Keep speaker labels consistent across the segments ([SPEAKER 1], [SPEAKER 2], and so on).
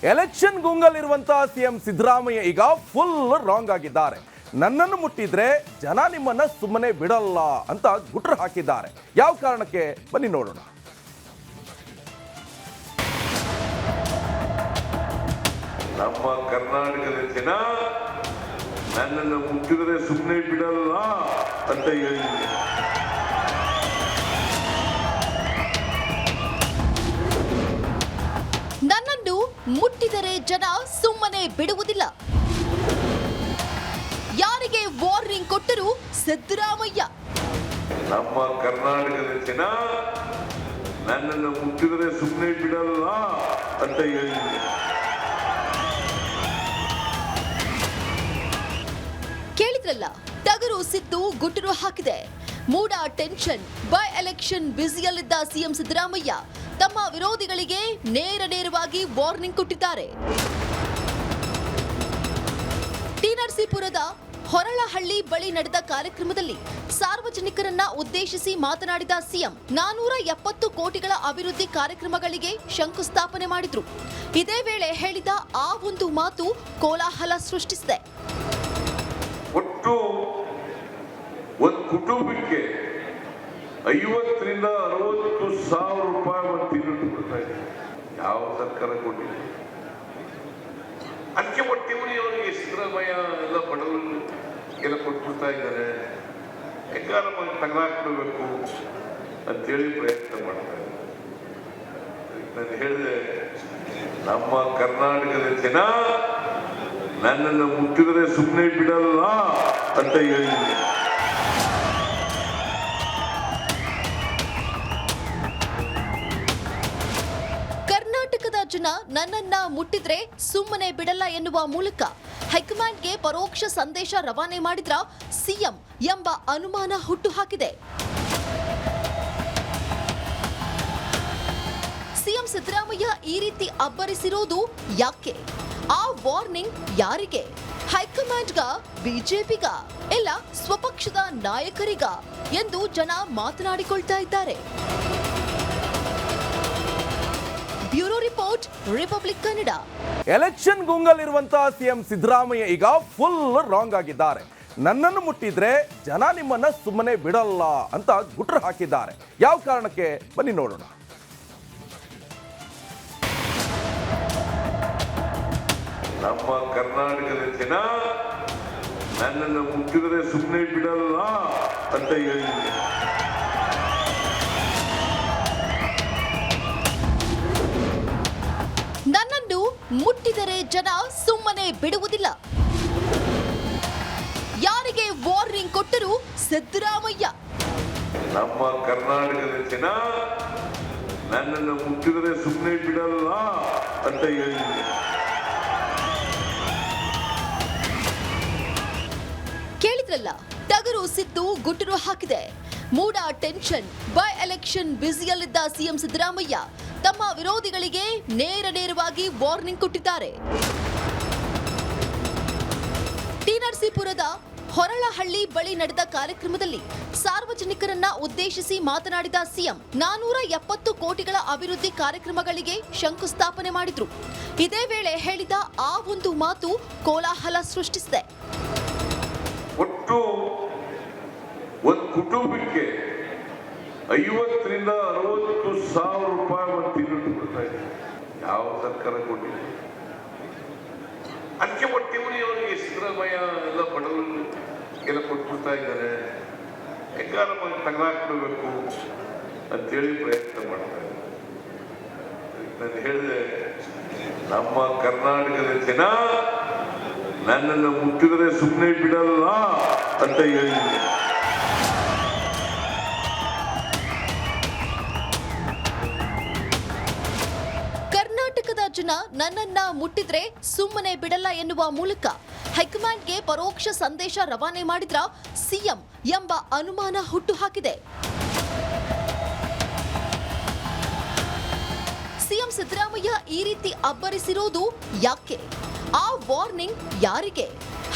[SPEAKER 1] Election ಗುಂಗಲ್ಲಿರುವಂತಹ CM Siddaramaiah ಈಗ full wrong ಆಗಿದ್ದಾರೆ. ನನ್ನನ್ನು ಮುಟ್ಟಿದ್ರೆ ಜನ ನಿಮ್ಮನ್ನ ಸುಮ್ಮನೆ ಬಿಡಲ್ಲ ಅಂತ ಗುಟ್ರು ಹಾಕಿದ್ದಾರೆ. ಯಾವ ಕಾರಣಕ್ಕೆ ಬನ್ನಿ ನೋಡೋಣ.
[SPEAKER 2] ನಮ್ಮ ಕರ್ನಾಟಕದ ಜನ ನನ್ನನ್ನು ಮುಟ್ಟಿದ್ರೆ ಸುಮ್ಮನೆ ಬಿಡಲ್ಲ ಅಂತ ಹೇಳಿದ್ರು.
[SPEAKER 3] ನನ್ನನ್ನು ಮುಟ್ಟಿದರೆ ಜನ ಸುಮ್ಮನೆ ಬಿಡುವುದಿಲ್ಲ. ಯಾರಿಗೆ ವಾರ್ನಿಂಗ್ ಕೊಟ್ಟರು ಸಿದ್ದರಾಮಯ್ಯ.
[SPEAKER 2] ನಮ್ಮ ಕರ್ನಾಟಕದ ಜನ ನನ್ನನ್ನು ಮುಟ್ಟಿದ್ರೆ ಸುಮ್ಮನೆ ಬಿಡಲ್ಲ ಅಂತ ಹೇಳಿದ್ರು.
[SPEAKER 3] ಕೇಳಿದ್ರಲ್ಲ, ಟಗರು ಸಿದ್ದು ಗುಟ್ಟರು ಹಾಕಿದೆ. ಮೂಡ ಟೆನ್ಷನ್. ಬೈ ಎಲೆಕ್ಷನ್ ಬ್ಯುಸಿಯಲ್ಲಿದ್ದ ಸಿಎಂ ಸಿದ್ದರಾಮಯ್ಯ ತಮ್ಮ ವಿರೋಧಿಗಳಿಗೆ ನೇರವಾಗಿ ವಾರ್ನಿಂಗ್ ಕೊಟ್ಟಿದ್ದಾರೆ. ಟಿ ನರಸೀಪುರದ ಹೊರಳಹಳ್ಳಿ ಬಳಿ ನಡೆದ ಕಾರ್ಯಕ್ರಮದಲ್ಲಿ ಸಾರ್ವಜನಿಕರನ್ನ ಉದ್ದೇಶಿಸಿ ಮಾತನಾಡಿದ ಸಿಎಂ 470 ಕೋಟಿಗಳ ಅಭಿವೃದ್ಧಿ ಕಾರ್ಯಕ್ರಮಗಳಿಗೆ ಶಂಕುಸ್ಥಾಪನೆ ಮಾಡಿದ್ರು. ಇದೇ ವೇಳೆ ಹೇಳಿದ ಆ ಒಂದು ಮಾತು ಕೋಲಾಹಲ ಸೃಷ್ಟಿಸಿದೆ.
[SPEAKER 2] ಒಟ್ಟು ಒಂದು ಕುಟುಂಬಕ್ಕೆ 50ರಿಂದ 60 ಸಾವಿರ ರೂಪಾಯಿ ಒಂದು ತಿಂಗಳು ಕೊಡ್ತಾ ಇದೆ. ಯಾವ ಸರ್ಕಾರ ಕೊಟ್ಟಿದೆ? ಅದಕ್ಕೆ ಒಟ್ಟಿವರಿಗೆ ಸಿದ್ದರಾಮಯ್ಯ ಎಲ್ಲ ಬಡವರು ಎಲ್ಲ ಕೊಟ್ಬಿಡ್ತಾ ಇದ್ದಾರೆ. ಹೆಂಗಾರ ತೆಗೆದಾಕ್ಬಿಡ್ಬೇಕು ಅಂತೇಳಿ ಪ್ರಯತ್ನ ಮಾಡ್ತಾರೆ. ನಾನು ಹೇಳಿದೆ, ನಮ್ಮ ಕರ್ನಾಟಕದ ಜನ ನನ್ನನ್ನು ಮುಟ್ಟಿದ್ರೆ ಸುಮ್ಮನೆ ಬಿಡಲ್ಲ ಅಂತ ಹೇಳಿದ್ರು.
[SPEAKER 3] ಕರ್ನಾಟಕದ ಜನ ನನ್ನನ್ನ ಮುಟ್ಟಿದ್ರೆ ಸುಮ್ಮನೆ ಬಿಡಲ್ಲ ಎನ್ನುವ ಮೂಲಕ ಹೈಕಮಾಂಡ್ಗೆ ಪರೋಕ್ಷ ಸಂದೇಶ ರವಾನೆ ಮಾಡಿದ್ರ ಸಿಎಂ ಎಂಬ ಅನುಮಾನ ಹುಟ್ಟುಹಾಕಿದೆ. ಸಿಎಂ ಸಿದ್ದರಾಮಯ್ಯ ಈ ರೀತಿ ಅಬ್ಬರಿಸಿರೋದು ಯಾಕೆ? ಆ ವಾರ್ನಿಂಗ್ ಯಾರಿಗೆ? ಹೈಕಮಾಂಡ್ಗ, ಬಿಜೆಪಿಗ, ಇಲ್ಲ ಸ್ವಪಕ್ಷದ ನಾಯಕರಿಗ ಎಂದು ಜನ ಮಾತನಾಡಿಕೊಳ್ತಾ ಇದ್ದಾರೆ. Bureau report, Republic Kannada.
[SPEAKER 1] Election ಗುಂಗಲ್ಲಿರುವಂತಹ ಸಿಎಂ ಸಿದ್ದರಾಮಯ್ಯ ಈಗ ಫುಲ್ ರಾಂಗ್ ಆಗಿದ್ದಾರೆ. ನನ್ನನ್ನು ಮುಟ್ಟಿದ್ರೆ ಜನ ನಿಮ್ಮನ್ನ ಸುಮ್ಮನೆ ಬಿಡಲ್ಲ ಅಂತ ಗುಟ್ರು ಹಾಕಿದ್ದಾರೆ. ಯಾವ ಕಾರಣಕ್ಕೆ ಬನ್ನಿ ನೋಡೋಣ.
[SPEAKER 2] ನಮ್ಮ ಕರ್ನಾಟಕದ ಜನ ನನ್ನನ್ನು ಮುಟ್ಟಿದ್ರೆ ಸುಮ್ಮನೆ ಬಿಡಲ್ಲ ಅಂತ ಹೇಳಿದ್ರು.
[SPEAKER 3] ನನ್ನನ್ನು ಮುಟ್ಟಿದರೆ ಜನ ಸುಮ್ಮನೆ ಬಿಡುವುದಿಲ್ಲ. ಯಾರಿಗೆ ವಾರ್ನಿಂಗ್ ಕೊಟ್ಟರು ಸಿದ್ದರಾಮಯ್ಯ.
[SPEAKER 2] ನಮ್ಮ ಕರ್ನಾಟಕದ ಜನ ನನ್ನನ್ನು ಮುಟ್ಟಿದ್ರೆ ಸುಮ್ಮನೆ ಬಿಡಲ್ಲ ಅಂತ ಹೇಳಿದ್ರು.
[SPEAKER 3] ಕೇಳಿದ್ರಲ್ಲ, ಟಗರು ಸಿದ್ದು ಗುಟ್ಟರು ಹಾಕಿದೆ. ಮೂಡ ಟೆನ್ಷನ್. ಬೈ ಎಲೆಕ್ಷನ್ ಬ್ಯುಸಿಯಲ್ಲಿದ್ದ ಸಿಎಂ ಸಿದ್ದರಾಮಯ್ಯ ತಮ್ಮ ವಿರೋಧಿಗಳಿಗೆ ನೇರವಾಗಿ ವಾರ್ನಿಂಗ್ ಕೊಟ್ಟಿದ್ದಾರೆ. ಟಿ ನರಸೀಪುರದ ಹೊರಳಹಳ್ಳಿ ಬಳಿ ನಡೆದ ಕಾರ್ಯಕ್ರಮದಲ್ಲಿ ಸಾರ್ವಜನಿಕರನ್ನ ಉದ್ದೇಶಿಸಿ ಮಾತನಾಡಿದ ಸಿಎಂ 470 ಕೋಟಿಗಳ ಅಭಿವೃದ್ಧಿ ಕಾರ್ಯಕ್ರಮಗಳಿಗೆ ಶಂಕುಸ್ಥಾಪನೆ ಮಾಡಿದ್ರು. ಇದೇ ವೇಳೆ ಹೇಳಿದ ಆ ಒಂದು ಮಾತು ಕೋಲಾಹಲ ಸೃಷ್ಟಿಸಿದೆ.
[SPEAKER 2] ಒಟ್ಟು ಒಂದು ಕುಟುಂಬಕ್ಕೆ 50ರಿಂದ 60 ಸಾವಿರ ರೂಪಾಯಿ ಒಂದು ತಿಂಗಳು ಕೊಡ್ತಾ ಇದೆ. ಯಾವ ಸರ್ಕಾರ ಕೊಟ್ಟಿದೆ? ಅದಕ್ಕೆ ಒಟ್ಟಿವರಿಗೆ ಸಿದ್ದರಾಮಯ್ಯ ಎಲ್ಲ ಬಡವರು ಎಲ್ಲ ಕೊಟ್ಬಿಡ್ತಾ ಇದ್ದಾರೆ. ಹೆಂಗಾರ ತೆಗೆದಾಕ್ಬಿಡ್ಬೇಕು ಅಂತೇಳಿ ಪ್ರಯತ್ನ ಮಾಡ್ತಾರೆ. ನಾನು ಹೇಳಿದೆ, ನಮ್ಮ ಕರ್ನಾಟಕದ ಜನ ನನ್ನನ್ನು ಮುಟ್ಟಿದ್ರೆ ಸುಮ್ಮನೆ ಬಿಡಲ್ಲ ಅಂತ ಹೇಳಿದ್ರು.
[SPEAKER 3] ಕರ್ನಾಟಕದ ಜನ ನನ್ನನ್ನ ಮುಟ್ಟಿದ್ರೆ ಸುಮ್ಮನೆ ಬಿಡಲ್ಲ ಎನ್ನುವ ಮೂಲಕ ಹೈಕಮಾಂಡ್ಗೆ ಪರೋಕ್ಷ ಸಂದೇಶ ರವಾನೆ ಮಾಡಿದ್ರ ಸಿಎಂ ಎಂಬ ಅನುಮಾನ ಹುಟ್ಟುಹಾಕಿದೆ. ಸಿಎಂ ಸಿದ್ದರಾಮಯ್ಯ ಈ ರೀತಿ ಅಬ್ಬರಿಸಿರೋದು ಯಾಕೆ? ಆ ವಾರ್ನಿಂಗ್ ಯಾರಿಗೆ?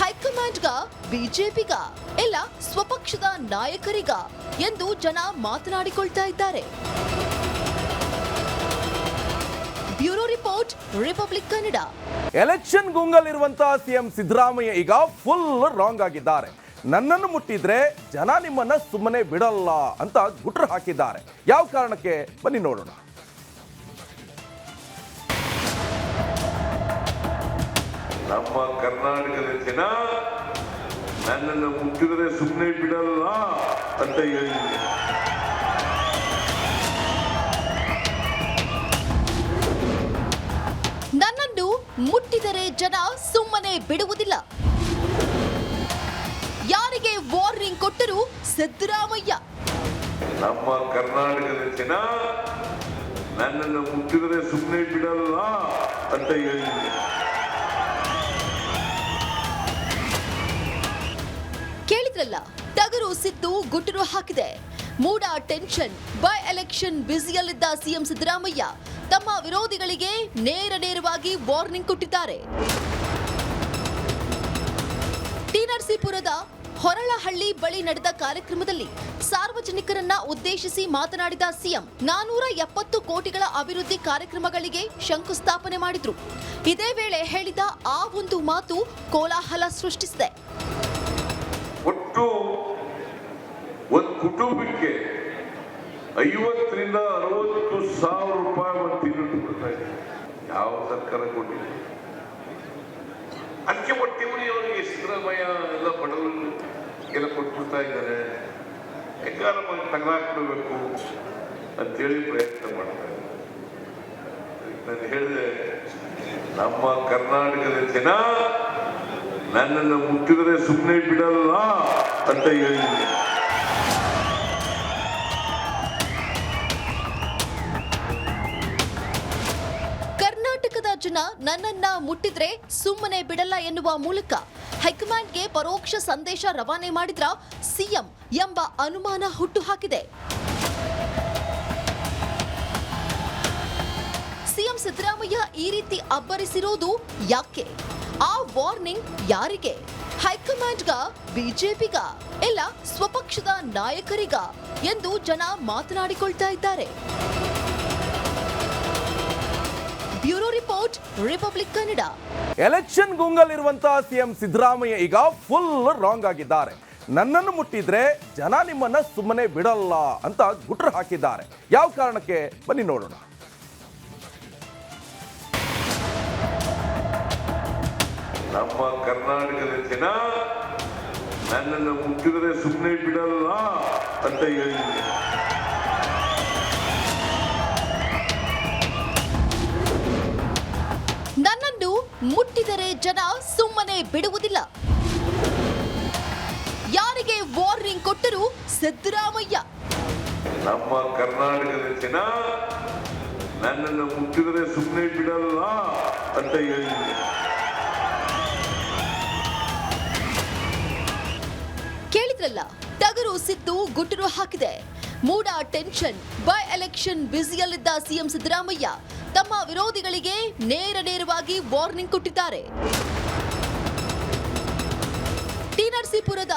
[SPEAKER 3] ಹೈಕಮಾಂಡ್ಗ, ಬಿಜೆಪಿಗ, ಇಲ್ಲ ಸ್ವಪಕ್ಷದ ನಾಯಕರಿಗ ಎಂದು ಜನ ಮಾತನಾಡಿಕೊಳ್ತಾ ಇದ್ದಾರೆ. Bureau report, Republic Kannada.
[SPEAKER 1] Election ಗುಂಗಲ್ಲಿರುವಂತಹ ಸಿಎಂ ಸಿದ್ದರಾಮಯ್ಯ ಈಗ ಫುಲ್ ರಾಂಗ್ ಆಗಿದ್ದಾರೆ. ನನ್ನನ್ನು ಮುಟ್ಟಿದ್ರೆ ಜನ ನಿಮ್ಮನ್ನ ಸುಮ್ಮನೆ ಬಿಡಲ್ಲ ಅಂತ ಗುಟ್ರು ಹಾಕಿದ್ದಾರೆ. ಯಾವ ಕಾರಣಕ್ಕೆ ಬನ್ನಿ ನೋಡೋಣ.
[SPEAKER 2] ನಮ್ಮ ಕರ್ನಾಟಕದ ಜನ ನನ್ನನ್ನು ಮುಟ್ಟಿದರೆ ಸುಮ್ಮನೆ ಬಿಡಲ್ಲ ಅಂತ ಹೇಳಿದ್ರು.
[SPEAKER 3] ನನ್ನನ್ನು ಮುಟ್ಟಿದರೆ ಜನ ಸುಮ್ಮನೆ ಬಿಡುವುದಿಲ್ಲ. ಯಾರಿಗೆ ವಾರ್ನಿಂಗ್ ಕೊಟ್ಟರು ಸಿದ್ದರಾಮಯ್ಯ.
[SPEAKER 2] ನಮ್ಮ ಕರ್ನಾಟಕದ ಜನ ನನ್ನನ್ನು ಮುಟ್ಟಿದರೆ ಸುಮ್ಮನೆ ಬಿಡಲ್ಲ ಅಂತ ಹೇಳಿದ್ರು.
[SPEAKER 3] ಕೇಳಿದ್ರಲ್ಲ, ಟಗರು ಸಿದ್ದು ಗುಟ್ಟರು ಹಾಕಿದೆ. ಮೂಡ ಟೆನ್ಷನ್. ಬೈ ಎಲೆಕ್ಷನ್ ಬ್ಯುಸಿಯಲ್ಲಿದ್ದ ಸಿಎಂ ಸಿದ್ದರಾಮಯ್ಯ ತಮ್ಮ ವಿರೋಧಿಗಳಿಗೆ ನೇರವಾಗಿ ವಾರ್ನಿಂಗ್ ಕೊಟ್ಟಿದ್ದಾರೆ. ಟಿ.ನರಸೀಪುರದ ಹೊರಳಹಳ್ಳಿ ಬಳಿ ನಡೆದ ಕಾರ್ಯಕ್ರಮದಲ್ಲಿ ಸಾರ್ವಜನಿಕರನ್ನ ಉದ್ದೇಶಿಸಿ ಮಾತನಾಡಿದ ಸಿಎಂ 470 ಕೋಟಿಗಳ ಅಭಿವೃದ್ಧಿ ಕಾರ್ಯಕ್ರಮಗಳಿಗೆ ಶಂಕುಸ್ಥಾಪನೆ ಮಾಡಿದ್ರು. ಇದೇ ವೇಳೆ ಹೇಳಿದ ಆ ಒಂದು ಮಾತು ಕೋಲಾಹಲ ಸೃಷ್ಟಿಸಿದೆ.
[SPEAKER 2] ಒಟ್ಟು ಒಂದು ಕುಟುಂಬಕ್ಕೆ 50ರಿಂದ 60 ಸಾವಿರ ರೂಪಾಯಿ ಒಂದು ತಿಂಗಳು ಕೊಡ್ತಾ ಇದೆ. ಯಾವ ಸರ್ಕಾರ ಕೊಟ್ಟಿದೆ? ಅದಕ್ಕೆ ಹೊಟ್ಟೆವರಿಗೆ ಸಿದ್ದರಾಮಯ್ಯ ಎಲ್ಲ ಬಡವರು ಎಲ್ಲ ಕೊಟ್ಬಿಡ್ತಾ ಇದ್ದಾರೆ. ಹೆಂಗಾರ ತಗಲಾಕ್ಬಿಡ್ಬೇಕು ಅಂತೇಳಿ ಪ್ರಯತ್ನ ಮಾಡ್ತಾರೆ. ನಾನು ಹೇಳಿದೆ, ನಮ್ಮ ಕರ್ನಾಟಕದ ಜನ ನನ್ನನ್ನು ಮುಟ್ಟಿದರೆ ಸುಮ್ಮನೆ ಬಿಡಲ್ಲ ಅಂತ ಹೇಳಿದ್ರು.
[SPEAKER 3] ಕರ್ನಾಟಕದ ಜನ ನನ್ನನ್ನ ಮುಟ್ಟಿದ್ರೆ ಸುಮ್ಮನೆ ಬಿಡಲ್ಲ ಎನ್ನುವ ಮೂಲಕ ಹೈಕಮಾಂಡ್ಗೆ ಪರೋಕ್ಷ ಸಂದೇಶ ರವಾನೆ ಮಾಡಿದ್ರ ಸಿಎಂ ಎಂಬ ಅನುಮಾನ ಹುಟ್ಟುಹಾಕಿದೆ. ಸಿಎಂ ಸಿದ್ದರಾಮಯ್ಯ ಈ ರೀತಿ ಅಬ್ಬರಿಸಿರೋದು ಯಾಕೆ? ಆ ವಾರ್ನಿಂಗ್ ಯಾರಿಗೆ? ಹೈಕಮಾಂಡ್ಗ, ಬಿಜೆಪಿಗ, ಇಲ್ಲ ಸ್ವಪಕ್ಷದ ನಾಯಕರಿಗ ಎಂದು ಜನ ಮಾತನಾಡಿಕೊಳ್ತಾ ಇದ್ದಾರೆ. Bureau report, Republic Kannada.
[SPEAKER 1] Election ಗುಂಗಲ್ಲಿರುವಂತಹ ಸಿಎಂ ಸಿದ್ದರಾಮಯ್ಯ ಈಗ ಫುಲ್ ರಾಂಗ್ ಆಗಿದ್ದಾರೆ. ನನ್ನನ್ನು ಮುಟ್ಟಿದ್ರೆ ಜನ ನಿಮ್ಮನ್ನ ಸುಮ್ಮನೆ ಬಿಡಲ್ಲ ಅಂತ ಗುಟ್ರು ಹಾಕಿದ್ದಾರೆ. ಯಾವ ಕಾರಣಕ್ಕೆ ಬನ್ನಿ ನೋಡೋಣ.
[SPEAKER 2] ನಮ್ಮ ಕರ್ನಾಟಕದ ಜನ ನನ್ನನ್ನು ಮುಟ್ಟಿದರೆ ಸುಮ್ಮನೆ ಬಿಡಲ್ಲ ಅಂತ ಹೇಳಿದ್ರು.
[SPEAKER 3] ನನ್ನನ್ನು ಮುಟ್ಟಿದರೆ ಜನ ಸುಮ್ಮನೆ ಬಿಡುವುದಿಲ್ಲ. ಯಾರಿಗೆ ವಾರ್ನಿಂಗ್ ಕೊಟ್ಟರು ಸಿದ್ದರಾಮಯ್ಯ.
[SPEAKER 2] ನಮ್ಮ ಕರ್ನಾಟಕದ ಜನ ನನ್ನನ್ನು ಮುಟ್ಟಿದರೆ ಸುಮ್ಮನೆ ಬಿಡಲ್ಲ ಅಂತ ಹೇಳಿದ್ರು.
[SPEAKER 3] ಕೇಳಿದ್ರಲ್ಲ, ಟಗರು ಸಿದ್ದು ಗುಟ್ಟರು ಹಾಕಿದೆ. ಮೂಡ ಟೆನ್ಷನ್. ಬೈ ಎಲೆಕ್ಷನ್ ಬ್ಯುಸಿಯಲ್ಲಿದ್ದ ಸಿಎಂ ಸಿದ್ದರಾಮಯ್ಯ ತಮ್ಮ ವಿರೋಧಿಗಳಿಗೆ ನೇರವಾಗಿ ವಾರ್ನಿಂಗ್ ಕೊಟ್ಟಿದ್ದಾರೆ. ಟಿ.ನರಸೀಪುರದ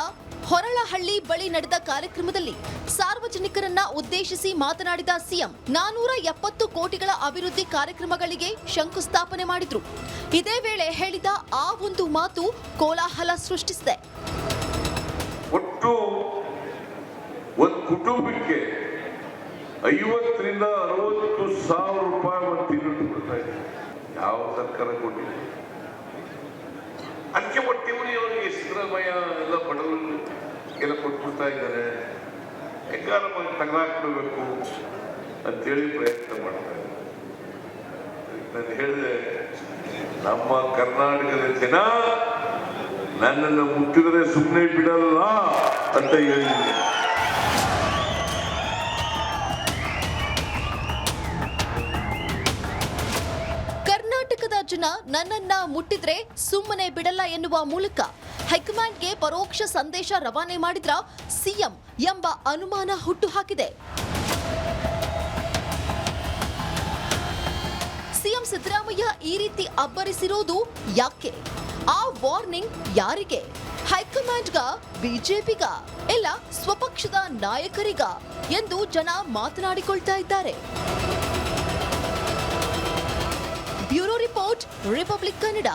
[SPEAKER 3] ಹೊರಳಹಳ್ಳಿ ಬಳಿ ನಡೆದ ಕಾರ್ಯಕ್ರಮದಲ್ಲಿ ಸಾರ್ವಜನಿಕರನ್ನ ಉದ್ದೇಶಿಸಿ ಮಾತನಾಡಿದ ಸಿಎಂ 470 ಕೋಟಿಗಳ ಅಭಿವೃದ್ಧಿ ಕಾರ್ಯಕ್ರಮಗಳಿಗೆ ಶಂಕುಸ್ಥಾಪನೆ ಮಾಡಿದ್ರು. ಇದೇ ವೇಳೆ ಹೇಳಿದ ಆ ಒಂದು ಮಾತು ಕೋಲಾಹಲ ಸೃಷ್ಟಿಸಿದೆ.
[SPEAKER 2] ಒಟ್ಟು ಒಂದು ಕುಟುಂಬಕ್ಕೆ 50ರಿಂದ 60 ಸಾವಿರ ರೂಪಾಯಿ ಒಂದು ತಿಂಗಳು ಕೊಡ್ತಾ ಇದೆ. ಯಾವ ಸರ್ಕಾರ ಕೊಟ್ಟಿದೆ? ಅದಕ್ಕೆ ಹೊಟ್ಟೆವರಿಗೆ ಸಿದ್ದರಾಮಯ್ಯ ಎಲ್ಲ ಬಡವರು ಎಲ್ಲ ಕೊಟ್ಬಿಡ್ತಾ ಇದ್ದಾರೆ. ಹೆಂಗಾರ ತಗಲಾಕ್ಬಿಡ್ಬೇಕು ಅಂತೇಳಿ ಪ್ರಯತ್ನ ಮಾಡ್ತಾರೆ. ನಾನು ಹೇಳಿದೆ, ನಮ್ಮ ಕರ್ನಾಟಕದ ಜನ ನನ್ನನ್ನು ಮುಟ್ಟಿದರೆ ಸುಮ್ಮನೆ ಬಿಡಲ್ಲ ಅಂತ ಹೇಳಿದ್ರು.
[SPEAKER 3] ಕರ್ನಾಟಕದ ಜನ ನನ್ನನ್ನ ಮುಟ್ಟಿದ್ರೆ ಸುಮ್ಮನೆ ಬಿಡಲ್ಲ ಎನ್ನುವ ಮೂಲಕ ಹೈಕಮಾಂಡ್ಗೆ ಪರೋಕ್ಷ ಸಂದೇಶ ರವಾನೆ ಮಾಡಿದ್ರ ಸಿಎಂ ಎಂಬ ಅನುಮಾನ ಹುಟ್ಟುಹಾಕಿದೆ. ಸಿಎಂ ಸಿದ್ದರಾಮಯ್ಯ ಈ ರೀತಿ ಅಬ್ಬರಿಸಿರೋದು ಯಾಕೆ? ಆ ವಾರ್ನಿಂಗ್ ಯಾರಿಗೆ? ಹೈಕಮಾಂಡ್ಗ, ಬಿಜೆಪಿಗ, ಇಲ್ಲ ಸ್ವಪಕ್ಷದ ನಾಯಕರಿಗ ಎಂದು ಜನ ಮಾತನಾಡಿಕೊಳ್ತಾ ಇದ್ದಾರೆ. Bureau report, Republic Kannada.